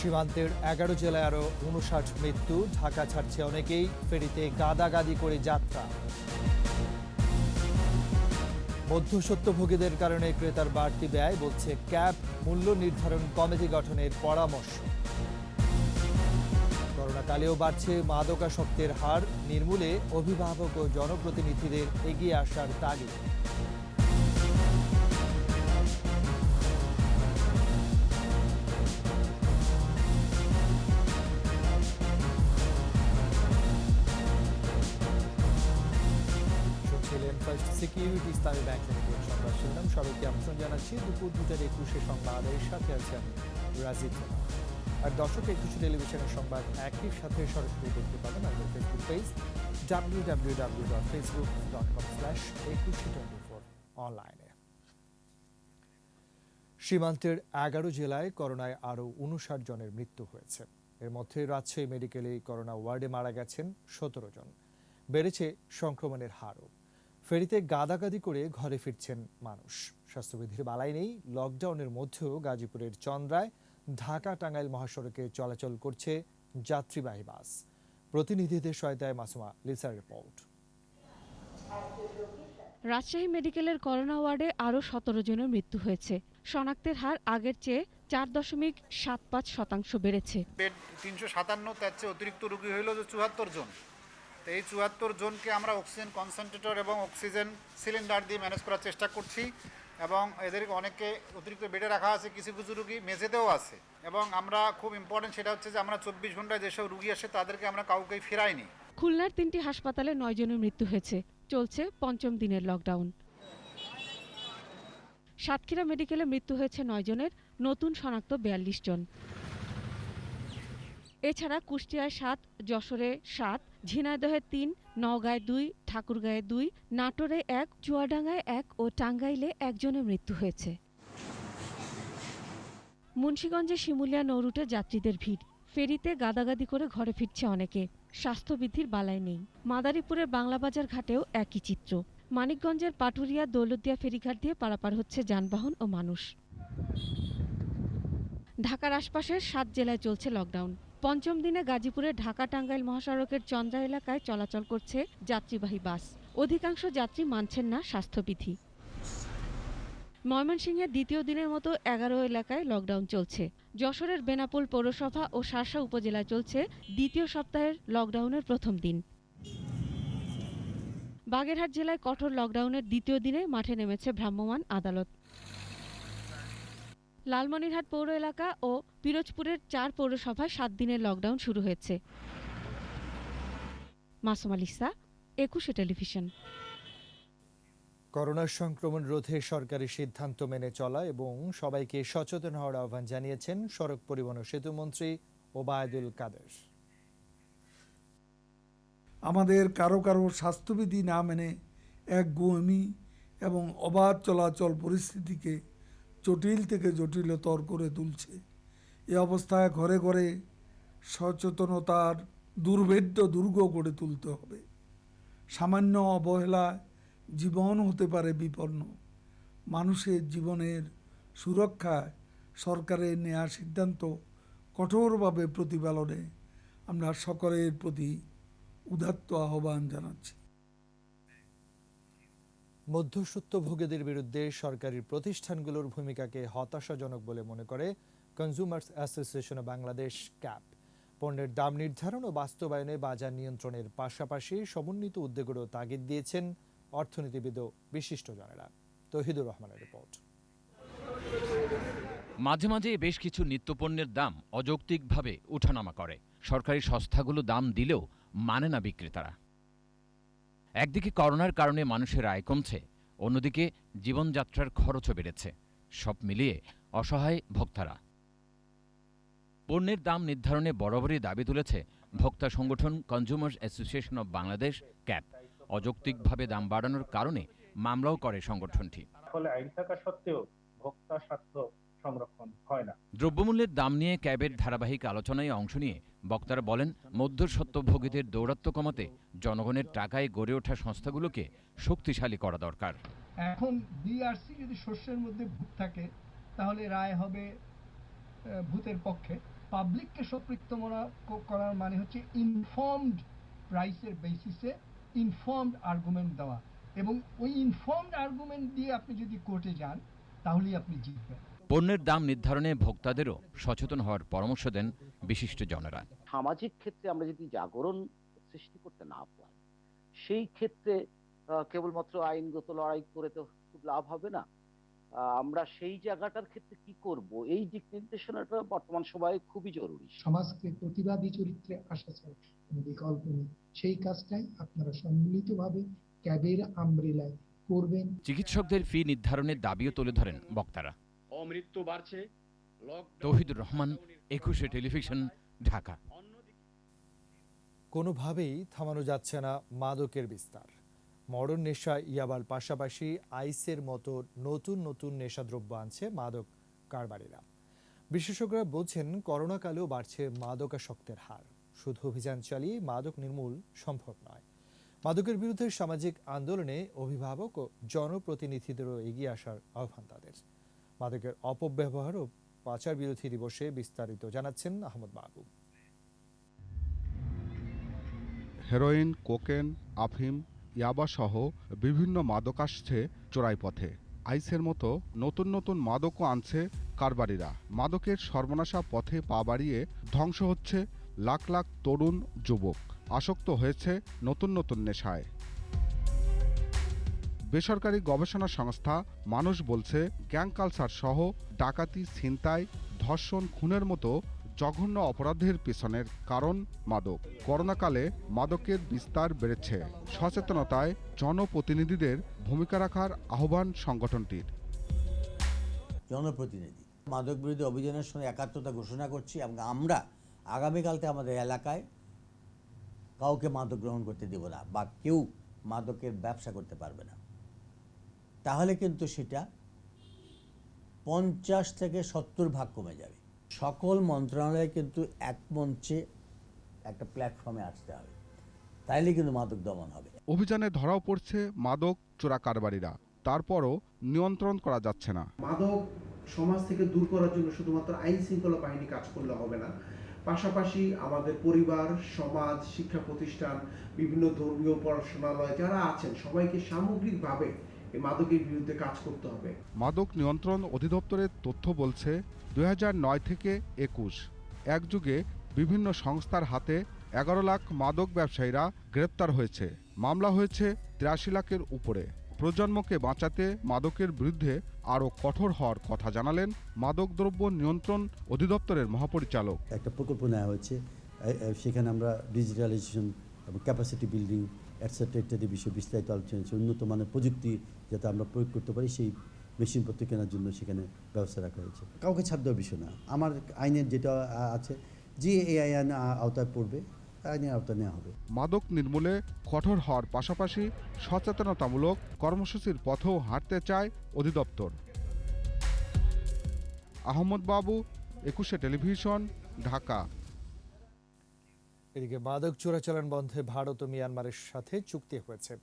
সীমান্তের ১১ জেলায় আরও ৫৯ মৃত্যু, ঢাকা ছাড়ছে অনেকেই, ফেরিতে গাদাগাদি করে যাত্রা। মধ্যস্বত্বভোগীদের কারণে ক্রেতার বাড়তি ব্যয়, বলছে ক্যাব। মূল্য নির্ধারণ কমিটি গঠনের পরামর্শ। করোনাকালেও বাড়ছে মাদকাসক্তের হার, নির্মূলে অভিভাবক ও জনপ্রতিনিধিদের এগিয়ে আসার তাগিদ। সিকিউরিটি ইসলামী ব্যাংক লিমিটেড সংবাদ শুনলাম। সবাইকে আমন্ত্রণ জানাচ্ছি দুপুর 2:21 সংবাদের সাথে আছে আমি রাজীব। আর দর্শক, একুশে টেলিভিশনের সংবাদ একই সাথে সরাসরি দেখতে পাবেন আমাদের ফেসবুক পেজ www.facebook.com/2124 অনলাইনে। সীমান্তের 11 জেলায় করোনায় আরও 59 জনের মৃত্যু হয়েছে। এর মধ্যে রাজশাহী মেডিকেলে করোনা ওয়ার্ডে মারা গেছেন 17 জন। বেড়েছে সংক্রমণের হারও। ফেরিতে গাদাগাদি করে ঘরে ফিরছেন মানুষ। স্বাস্থ্যবিধির বালাই নেই। লকডাউনের মধ্যেও গাজীপুরের চন্দ্রায় ঢাকা টাঙ্গাইল মহাসড়কে চলাচল করছে যাত্রীবাহী বাস। প্রতিনিধিদের সহায়তায় মাসুমা লিসার রিপোর্ট। রাজশাহী মেডিকেলের করোনা ওয়ার্ডে আরও 17 জনের মৃত্যু হয়েছে। শনাক্তের হার আগের চেয়ে 4.75% বেড়েছে। বেড 357, তার চেয়ে অতিরিক্ত রোগী হইল 74 জন। তো এই 74 জনকে আমরা অক্সিজেন কনসেন্ট্রেটর এবং অক্সিজেন সিলিন্ডার দিয়ে ম্যানেজ করার চেষ্টা করছি, এবং এদেরকে অনেকে অতিরিক্ত বেডে রাখা আছে, কিছু কিছু রুগী মেঝেতেও আছে। এবং আমরা খুব ইম্পর্টেন্ট সেটা হচ্ছে যে আমরা 24 ঘন্টায় যেসব রুগী আসে তাদেরকে আমরা কাউকেই ফেরাইনি। খুলনার 3টি হাসপাতালে 9 জনের মৃত্যু হয়েছে। চলছে 5ম দিনের লকডাউন। সাতক্ষীরা মেডিকেলে মৃত্যু হয়েছে 9 জনের, নতুন শনাক্ত 42 জন। এছাড়া কুষ্টিয়ায় 7, যশোরে 7, ঝিনাইদহে 3, নওগাঁয় 2, ঠাকুরগাঁয়ে 2, নাটোরে 1, চুয়াডাঙ্গায় 1 ও টাঙ্গাইলে 1 জনের মৃত্যু হয়েছে। মুন্সিগঞ্জে শিমুলিয়া নৌরুটে যাত্রীদের ভিড়। ফেরিতে গাদাগাদি করে ঘরে ফিরছে অনেকে। স্বাস্থ্যবিধির বালাই নেই। মাদারীপুরের বাংলাবাজার ঘাটেও একই চিত্র। মানিকগঞ্জের পাটুরিয়া দৌলতদিয়া ফেরিঘাট দিয়ে পারাপার হচ্ছে যানবাহন ও মানুষ। ঢাকার আশপাশের 7 জেলায় চলছে লকডাউন। 5ম দিনে গাজীপুরে ঢাকা টাঙ্গাইল মহাসড়কের চন্দ্রা এলাকায় চলাচল করছে যাত্রীবাহী বাস। অধিকাংশ যাত্রী মানছেন না স্বাস্থ্যবিধি। ময়মনসিংহে দ্বিতীয় দিনের মতো 11 এলাকায় লকডাউন চলছে। যশোরের বেনাপোল পৌরসভা ও শার্শা উপজেলায় চলছে দ্বিতীয় সপ্তাহের লকডাউনের প্রথম দিন। বাগেরহাট জেলায় কঠোর লকডাউনের দ্বিতীয় দিনে মাঠে নেমেছে ভ্রাম্যমাণ আদালত। লালমনিরহাট পৌর এলাকা ও পিরোজপুরের 4 পৌরসভায় 7 দিনের লকডাউন শুরু হয়েছে। মাসুমা লিসা, একুশে টেলিভিশন। করোনা সংক্রমণ রোধে সরকারি সিদ্ধান্ত মেনে চলা এবং সবাইকে সচেতন হওয়ার আহ্বান জানিয়েছেন সড়ক পরিবহন ও সেতু মন্ত্রী ওবায়দুল কাদের। আমাদের কারো কারো স্বাস্থ্যবিধি না মেনে একগুঁয়েমি এবং অবাধ চলাচল পরিস্থিতিকে জটিল থেকে জটিলতর করে তুলছে। এ অবস্থায় ঘরে ঘরে সচেতনতার দুর্ভেদ্য দুর্গ গড়ে তুলতে হবে। সামান্য অবহেলায় জীবন হতে পারে বিপন্ন। মানুষের জীবনের সুরক্ষায় সরকারের নেওয়া সিদ্ধান্ত কঠোরভাবে প্রতিপালনে আমরা সকলের প্রতি উদাত্ত আহ্বান জানাচ্ছি। মধ্যস্বত্বভোগীদের বিরুদ্ধে সরকারি প্রতিষ্ঠানগুলোর ভূমিকাকে হতাশাজনক বলে মনে করে consumers association of Bangladesh, cab. পণ্যের দাম নির্ধারণ ও বাস্তবায়নে বাজার নিয়ন্ত্রণের পাশাপাশি সমন্বিত উদ্যোগেরও তাগিদ দিয়েছেন অর্থনীতিবিদ ও বিশিষ্টজনেরা। তৌহিদুর রহমানের রিপোর্ট। মাঝে মাঝে বেশ কিছু নিত্যপণ্যের দাম অযৌক্তিকভাবে ওঠানামা করে। সরকারি সংস্থাগুলো দাম দিলেও মানে না বিক্রেতারা। একদিকে করোনার কারণে মানুষের আয় কমছে, অন্যদিকে জীবনযাত্রার খরচও বেড়েছে। সব মিলিয়ে অসহায় ভোক্তারা। পণ্যের দাম নির্ধারণে বরাবরই দাবি তুলেছে ভোক্তা সংগঠন consumers association of Bangladesh, CAB. অযৌক্তিকভাবে দাম বাড়ানোর কারণে মামলাও করে সংগঠনটি। ফলে আইন থাকা সত্ত্বেও ভোক্তা স্বার্থ সংরক্ষণ হয় না। দ্রব্যমূল্যের দাম নিয়ে ক্যাবের ধারাবাহিক আলোচনায় অংশ নিয়ে বক্তারা বলেন, মধ্যস্বত্বভোগীদের দৌরাত্ম্য কমাতে জনগণের টাকায় গড়ে ওঠা সংস্থাগুলোকে শক্তিশালী করা দরকার। এখন বিআরসি যদি শস্যের মধ্যে ভূত থাকে তাহলে রায় হবে ভূতের পক্ষে, পাবলিককে সম্পৃক্ত করার মানে হচ্ছে ইনফর্মড প্রাইসের বেসিসে ইনফর্মড আর্গুমেন্ট দেওয়া, এবং ওই ইনফর্মড আর্গুমেন্ট দিয়ে আপনি যদি কোর্টে যান তাহলেই আপনি জিতবেন। পণ্যের দাম নির্ধারণে ভোক্তাদেরও সচেতন হওয়ার পরামর্শ দেন বিশিষ্টজনেরা। সামাজিক ক্ষেত্রে আমরা যদি জাগরণ সৃষ্টি করতে না পারি, সেই ক্ষেত্রে কেবলমাত্র আইনগত লড়াই করে তো খুব লাভ হবে না। আমরা সেই জায়গাটার ক্ষেত্রে কি করব, এই দিক নির্দেশনাটা বর্তমান সময়ে খুবই জরুরি। সমাজকে প্রতিবাদী চরিত্রে আসা ছাড়া কোনো বিকল্প নেই। সেই কাজটাই আপনারা সম্মিলিতভাবে ক্যাবের আমব্রেলায় করবেন। চিকিৎসকদের ফি নির্ধারণের দাবিও তুলে ধরেন বক্তারা। মৃত্যু বাড়ছে। তৌহিদুর রহমান, 21 টেলিভিশন, ঢাকা। কোনোভাবেই থামানো যাচ্ছে না মাদকের বিস্তার। মডার্ন নেশা ইয়াবার পাশাপাশি আইসের মতো নতুন নতুন নেশাদ্রব্য আনছে মাদক কারবারিরা। বিশেষজ্ঞরা বলছেন করোনাকালেও বাড়ছে মাদকাসক্তের হার। শুধু অভিযান চালিয়ে মাদক নির্মূল সম্ভব নয়। মাদকের বিরুদ্ধে সামাজিক আন্দোলনে অভিভাবক ও জনপ্রতিনিধিদেরও এগিয়ে আসার আহ্বান তাদের। মাদকের অপব্যবহার ও পাচার বিরোধী দিবসে বিস্তারিত জানাচ্ছেন আহমদ মাহবুব। হেরোইন, কোকেন, আফিম, ইয়াবা সহ বিভিন্ন মাদক আসছে চোরাই পথে। আইসের মতো নতুন নতুন মাদকও আনছে কারবারিরা। মাদকের সর্বনাশা পথে পা বাড়িয়ে ধ্বংস হচ্ছে লাখ লাখ তরুণ যুবক। আসক্ত হয়েছে নতুন নতুন নেশায়। বেসরকারি গবেষণা সংস্থা মানুষ বলছে গ্যাং কালচার সহ ডাকাতি, ছিনতাই, ধর্ষণ, খুনের মতো জঘন্য অপরাধের পেছনের কারণ মাদক। করোনাকালে মাদকের বিস্তার বেড়েছে। সচেতনতায় জনপ্রতিনিধিদের ভূমিকা রাখার আহ্বান সংগঠনটির। জনপ্রতিনিধি মাদক বিরোধী অভিযানের সঙ্গে একাত্মতা ঘোষণা করছি এবং আমরা আগামীকালতে আমাদের এলাকায় কাউকে মাদক গ্রহণ করতে দেব না বা কেউ মাদকের ব্যবসা করতে পারবে না। তাহলে কিন্তু সেটা 50 থেকে 70 ভাগ কমে যাবে। সকল মন্ত্রণালয় কিন্তু এক মঞ্চে একটা প্ল্যাটফর্মে আসতে হবে, তাইলে কিন্তু মাদক দমন হবে। অভিযানে ধরাও পড়ছে মাদক চোরা কারবারিরা, তারপরও নিয়ন্ত্রণ করা যাচ্ছে না। মাদক সমাজ থেকে দূর করার জন্য শুধুমাত্র আইন শৃঙ্খলা বাহিনী কাজ করলে হবে না, পাশাপাশি আমাদের পরিবার, সমাজ, শিক্ষা প্রতিষ্ঠান, বিভিন্ন ধর্মীয় পড়াশোনালয় যারা আছেন সবাইকে সামগ্রিকভাবে এই মাদকের বিরুদ্ধে কাজ করতে হবে। মাদক নিয়ন্ত্রণ অধিদপ্তরের তথ্য বলছে 2009 থেকে 21 এক যুগে বিভিন্ন সংস্থার হাতে 11 লাখ মাদক ব্যবসায়ীরা গ্রেপ্তার হয়েছে। মামলা হয়েছে 83 লাখের উপরে। প্রজন্মকে বাঁচাতে মাদকের বিরুদ্ধে আরও কঠোর হওয়ার কথা জানালেন মাদকদ্রব্য নিয়ন্ত্রণ অধিদপ্তরের মহাপরিচালক। একটা প্রকল্প নেওয়া হয়েছে, সেখানে আমরা ডিজিটালাইজেশন এবং ক্যাপাসিটি বিল্ডিং এটসেট্রা ইত্যাদি বিষয়ে বিস্তারিত আলোচনা হয়েছে। উন্নত মানের প্রযুক্তি যাতে আমরা প্রয়োগ করতে পারি সেই মেশিনপত্র কেনার জন্য সেখানে ব্যবস্থা রাখা হয়েছে। কাউকে ছাড় দেওয়ার বিষয় না, আমার আইনের যেটা আছে যে এই আইন আওতায় পড়বে আইনের আওতায় নেওয়া হবে। মাদক নির্মূলে কঠোর হওয়ার পাশাপাশি সচেতনতামূলক কর্মসূচির পথেও হাঁটতে চায় অধিদপ্তর। আহমদ বাবু, 21 টেলিভিশন, ঢাকা। এদিকে মাদক চোরাচালান বন্ধে ভারত ও মিয়ানমারের সাথে চুক্তি হয়েছে।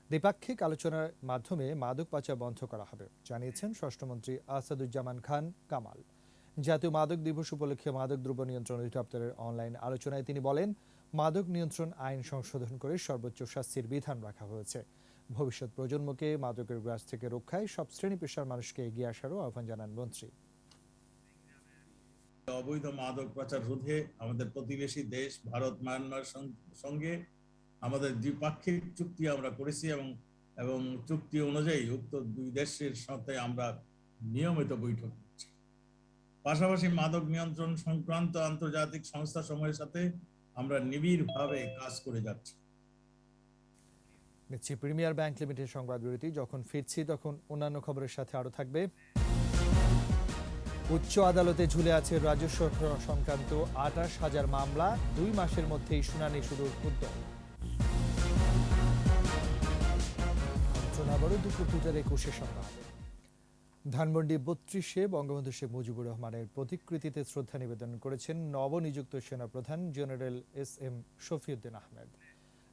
দ্বিপাক্ষিক আলোচনার মাধ্যমে মাদক পাচার বন্ধ করা হবে, জানিয়েছেন স্বরাষ্ট্রমন্ত্রী আসাদুজ্জামান খান কামাল। জাতীয় মাদক দিবস উপলক্ষে মাদক দ্রব্য নিয়ন্ত্রণ অধিদপ্তরের অনলাইন আলোচনায় তিনি বলেন, মাদক নিয়ন্ত্রণ আইন সংশোধন করে সর্বোচ্চ শাস্তির বিধান রাখা হয়েছে। ভবিষ্যৎ প্রজন্মকে মাদকের গ্রাস থেকে রক্ষায় সব শ্রেণী পেশার মানুষকে এগিয়ে আসারও আহ্বান জানান মন্ত্রী। অবৈধ মাদক পাচার রোধে আমাদের প্রতিবেশী দেশ ভারত মায়ানমার সঙ্গে আমাদের দ্বিপাক্ষিক চুক্তি আমরা করেছি এবং চুক্তি অনুযায়ী উক্ত দুই দেশের সাথে আমরা নিয়মিত বৈঠক করছি। পাশাপাশি মাদক নিয়ন্ত্রণ সংক্রান্ত আন্তর্জাতিক সংস্থা সমূহের সাথে আমরা নিবিড়ভাবে কাজ করে যাচ্ছি। নিচ্ছি প্রিমিয়ার ব্যাংক লিমিটেড সংবাদ বিরতি। যখন ফিরছি তখন অন্যান্য খবরের সাথে আরো থাকবে। উচ্চ আদালতে ঝুলে আছে রাজস্ব সংক্রান্ত 28,000 মামলা, 2 মাসের মধ্যেই শুনানি শুরুর উদ্যোগ। আবারও দুপুর 2টার 21 সংবাদ। ধানমন্ডি 32-এ বঙ্গবন্ধু শেখ মুজিবুর রহমানের প্রতিকৃতিতে শ্রদ্ধা নিবেদন করেছেন নবনিযুক্ত সেনাপ্রধান জেনারেল এস.এম. শফিউদ্দিন আহমেদ।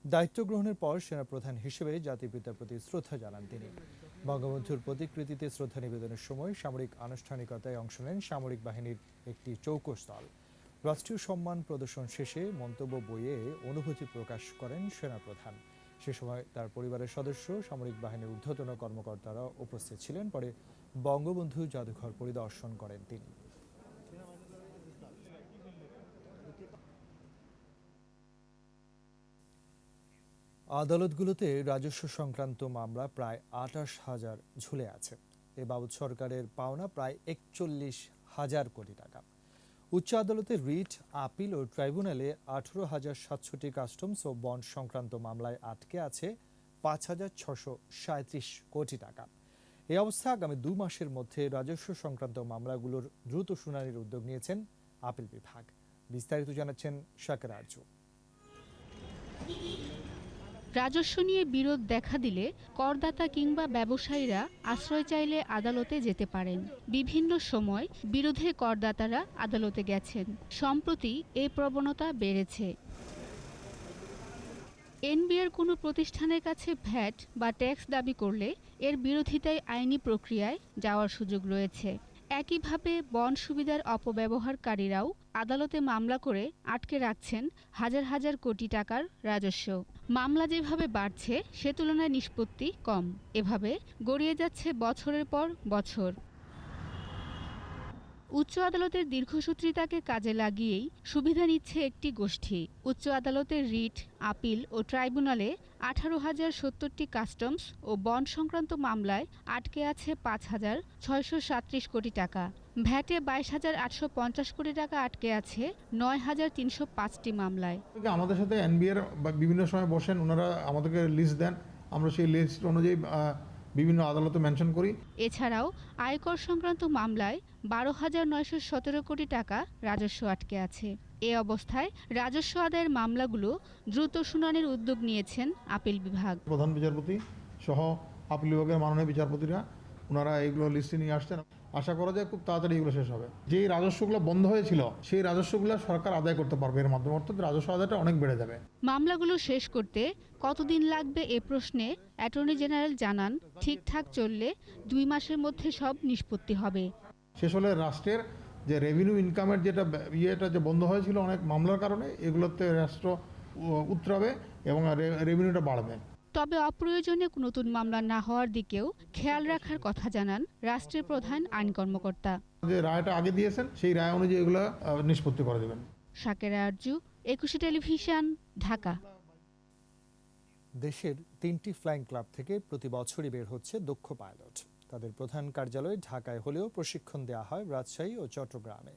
দায়িত্ব গ্রহণের পর সেনাপ্রধান হিসেবে জাতির পিতার প্রতি শ্রদ্ধা জানান তিনি। বঙ্গবন্ধুর প্রতিকৃতিতে শ্রদ্ধা নিবেদনের সময় সামরিক আনুষ্ঠানিকতায় অংশ নেন সামরিক বাহিনীর একটি চৌকস দল। রাষ্ট্রীয় সম্মান প্রদর্শন শেষে মন্তব্য বইয়ে অনুভূতি প্রকাশ করেন সেনাপ্রধান। সে সময় তার পরিবারের সদস্য, সামরিক বাহিনীর ঊর্ধ্বতন কর্মকর্তারা উপস্থিত ছিলেন। পরে বঙ্গবন্ধু জাদুঘর পরিদর্শন করেন তিনি। আদালতগুলোতে রাজস্ব সংক্রান্ত মামলা প্রায় ২৮,০০০ ঝুলে আছে। এ বাবদ সরকারের পাওনা প্রায় ৪১,০০০ কোটি টাকা। উচ্চ আদালতে রিট, আপিল ও ট্রাইব্যুনালে ১৮,৭০০টি কাস্টমস ও বন্ড সংক্রান্ত মামলায় আটকে আছে ৫,৬৩৭ কোটি টাকা। এই অবস্থা আগামী ২ মাসের মধ্যে রাজস্ব সংক্রান্ত মামলাগুলোর দ্রুত শুনানির উদ্যোগ নিয়েছেন আপিল বিভাগ। বিস্তারিত জানাচ্ছেন শাকের আরজু। রাজস্ব নিয়ে বিরোধ দেখা দিলে করদাতা কিংবা ব্যবসায়ীরা আশ্রয় চাইলে আদালতে যেতে পারেন। বিভিন্ন সময় বিরোধে করদাতারা আদালতে গেছেন। সম্প্রতি এই প্রবণতা বেড়েছে। এনবিআর কোনো প্রতিষ্ঠানের কাছে ভ্যাট বা ট্যাক্স দাবি করলে এর বিরোধিতায় আইনি প্রক্রিয়ায় যাওয়ার সুযোগ রয়েছে। একইভাবে বন্ড সুবিধার অপব্যবহারকারীরাও আদালতে মামলা করে আটকে রাখছেন হাজার হাজার কোটি টাকার রাজস্ব। মামলা যেভাবে বাড়ছে সে তুলনায় নিষ্পত্তি কম। এভাবে গড়িয়ে যাচ্ছে বছরের পর বছর। উচ্চ আদালতের দীর্ঘসূত্রিতাকে কাজে লাগিয়েই সুবিধা নিচ্ছে একটি গোষ্ঠী। উচ্চ আদালতের রিট, আপিল ও ট্রাইব্যুনালে ১৮,০৭০টি কাস্টমস ও বন্ড সংক্রান্ত মামলায় আটকে আছে ৫,৬৩৭ কোটি টাকা। ভ্যাটে ২২,৮৫০ কোটি টাকা আটকে আছে ৯,৩০৫টি মামলায়। আমাদের সাথে এনবিআর বিভিন্ন সময় বসেন, ওনারা আমাদেরকে লিস্ট দেন, আমরা সেই লিস্ট অনুযায়ী বিভিন্ন আদালতে মেনশন করি। এছাড়াও আয়কর সংক্রান্ত মামলায় ১২,৯১৭ কোটি টাকা রাজস্ব আটকে আছে। এ অবস্থায় রাজস্ব আদায়ের মামলাগুলো দ্রুত শুনানির উদ্যোগ নিয়েছেন আপিল বিভাগ। প্রধান বিচারপতি সহ আপিল বিভাগের মাননীয় বিচারপতিরা ওনারা এইগুলো লিস্টে নিয়ে আসছেন। আশা করা যায় খুব তাড়াতাড়ি এগুলো শেষ হবে। যেই রাজস্বগুলো বন্ধ হয়েছিল সেই রাজস্বগুলো সরকার আদায় করতে পারবে এর মাধ্যমে, অর্থাৎ রাজস্ব আদায়টা অনেক বেড়ে যাবে। মামলাগুলো শেষ করতে কতদিন লাগবে এ প্রশ্নে অ্যাটর্নি জেনারেল জানান, ঠিকঠাক চললে ২ মাসের মধ্যে সব নিষ্পত্তি হবে। শেষ হলে রাষ্ট্রের যে রেভিনিউ ইনকামের যেটা যে বন্ধ হয়েছিল অনেক মামলার কারণে, এগুলোতে রাষ্ট্র উতরাবে এবং রেভিনিউটা বাড়বে। তবে অপ্রয়োজনে নতুন মামলা না হওয়ার দিকেও খেয়াল রাখার কথা জানান রাষ্ট্রের প্রধান আইন কর্মকর্তা। যে রায়টা আগে দিয়েছেন সেই রায় অনুযায়ী এগুলো নিষ্পত্তি করে দেবেন। শাকের আরজু, ২১ টেলিভিশন, ঢাকা। দেশের ৩টি ফ্লাইং ক্লাব থেকে প্রতি বছরই বের হচ্ছে দক্ষ পাইলট। তাদের প্রধান কার্যালয় ঢাকায় হলেও প্রশিক্ষণ দেওয়া হয় রাজশাহী ও চট্টগ্রামে।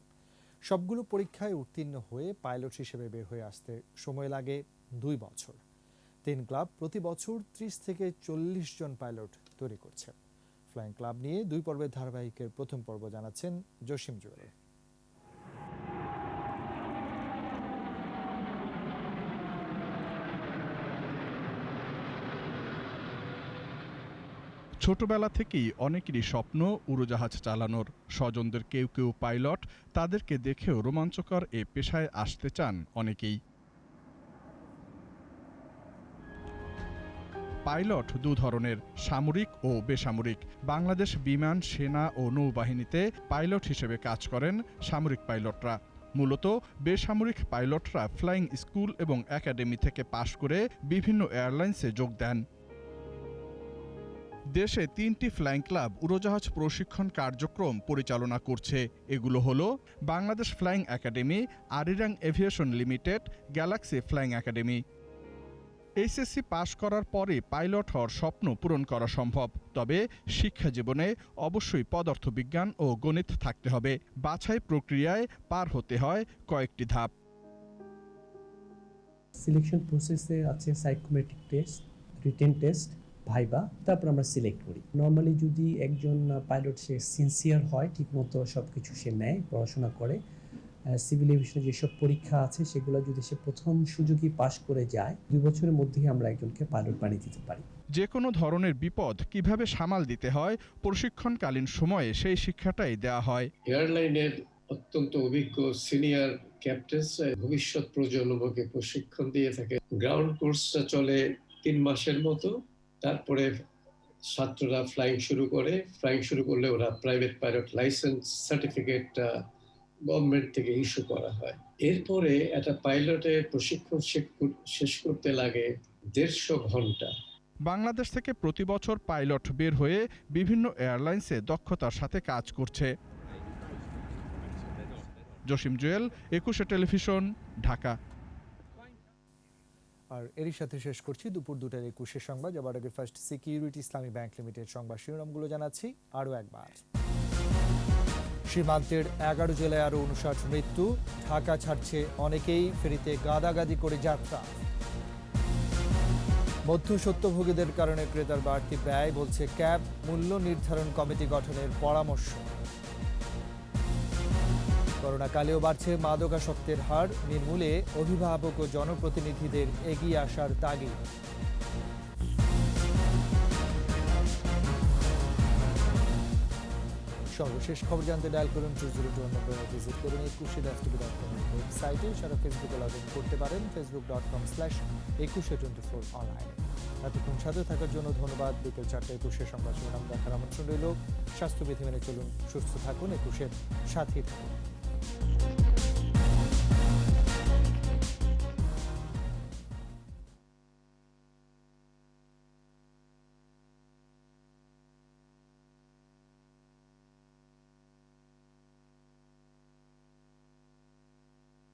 সবগুলো পরীক্ষায় উত্তীর্ণ হয়ে পাইলট হিসেবে বের হয়ে আসতে সময় লাগে ২ বছর। ৩ ক্লাব প্রতি বছর ৩০ থেকে ৪০ জন পাইলট তৈরি করছে। ফ্লাইং ক্লাব নিয়ে ২ পর্বের ধারাবাহিকের প্রথম পর্ব জানাচ্ছেন জসিম জুয়েল। ছোটবেলা থেকেই অনেকেরই স্বপ্ন উড়োজাহাজ চালানোর। স্বজনদের কেউ কেউ পাইলট, তাদেরকে দেখেও রোমাঞ্চকর এ পেশায় আসতে চান অনেকেই। পাইলট ২ ধরনের, সামরিক ও বেসামরিক। বাংলাদেশ বিমান সেনা ও নৌবাহিনীতে পাইলট হিসেবে কাজ করেন সামরিক পাইলটরা। মূলত বেসামরিক পাইলটরা ফ্লাইং স্কুল এবং একাডেমি থেকে পাশ করে বিভিন্ন এয়ারলাইন্সে যোগ দেন। দেশে ৩টি ফ্লাইং ক্লাব উড়োজাহাজ প্রশিক্ষণ কার্যক্রম পরিচালনা করছে। এগুলো হলো Bangladesh flying academy, Arirang aviation limited, galaxy flying academy. HSC pass করার পরে পাইলট হওয়ার স্বপ্ন পূরণ করা সম্ভব। তবে শিক্ষা জীবনে অবশ্যই পদার্থবিজ্ঞান ও গণিত থাকতে হবে। বাছাই প্রক্রিয়ায় পার হতে হয় কয়েকটি ধাপ। সিলেকশন প্রসেসে আছে psychometric test, written test, viva, তারপর আমরা সিলেক্ট করি। নর্মালি যদি একজন পাইলট সে সিনসিয়ার হয়, ঠিকমতো সব কিছু সে নেয়, পড়াশোনা করে, সিভিল এভিয়েশনে যেসব পরীক্ষা আছে সেগুলো যদি সে প্রথম সুযোগই পাশ করে যায়, 2 বছরের মধ্যেই আমরা একজনকে পাইলট বানিয়ে দিতে পারি। যে কোনো ধরনের বিপদ কিভাবে সামাল দিতে হয় প্রশিক্ষণকালীন সময়ে সেই শিক্ষাটাই দেওয়া হয়। এয়ারলাইনের অত্যন্ত অভিজ্ঞ সিনিয়র ক্যাপ্টেন ভবিষ্যৎ প্রজন্মকে প্রশিক্ষণ দিয়ে থাকে। গ্রাউন্ড কোর্সটা চলে 3 মাসের মতো। তারপরে ছাত্ররা ফ্লাইং শুরু করে। ফ্লাইং শুরু করলে ওরা প্রাইভেট পাইলট লাইসেন্স সার্টিফিকেটটা গভর্নমেন্ট থেকে ইস্যু করা হয়। এরপরে একটা পাইলটের প্রশিক্ষণ শেষ করতে লাগে 150 ঘন্টা। বাংলাদেশ থেকে প্রতি বছর পাইলট বের হয়ে বিভিন্ন এয়ারলাইন্সে দক্ষতার সাথে কাজ করছে। জসিম জুয়েল, 21 টেলিভিশন, ঢাকা। আর এরই সাথে শেষ করছি দুপুর 2টার 21 সংবাদ। যাবার আগে ফার্স্ট সিকিউরিটি ইসলামী ব্যাংক লিমিটেড সংবাদ শিরোনামগুলো জানাচ্ছি আরও একবার। সীমান্তের 11 জেলায় আরও 59 মৃত্যু। ঢাকা ছাড়ছে অনেকেই, ফেরিতে গাদাগাদি করে যাত্রা। মধ্যস্বত্বভোগীদের কারণে ক্রেতার বাড়তি ব্যয়, বলছে ক্যাব। মূল্য নির্ধারণ কমিটি গঠনের পরামর্শ। করোনাকালেও বাড়ছে মাদকাসক্তের হার, নির্মূলে অভিভাবক ও জনপ্রতিনিধিদের এগিয়ে আসার তাগিদ। সর্বশেষ খবর জানতে ডায়াল করুন 202 নম্বরে, ভিজিট করুন 21.com ওয়েবসাইটে। সারা ফেসবুকে লগ ইন করতে পারেন facebook.com/2124 অনলাইনে। এতক্ষণ সাথে থাকার জন্য ধন্যবাদ। বিকেল 4টায় 21 সংবাদ শিরোনাম দেখার আমন্ত্রণ রইল। স্বাস্থ্যবিধি মেনে চলুন, সুস্থ থাকুন, 21-এর সাথেই থাকুন।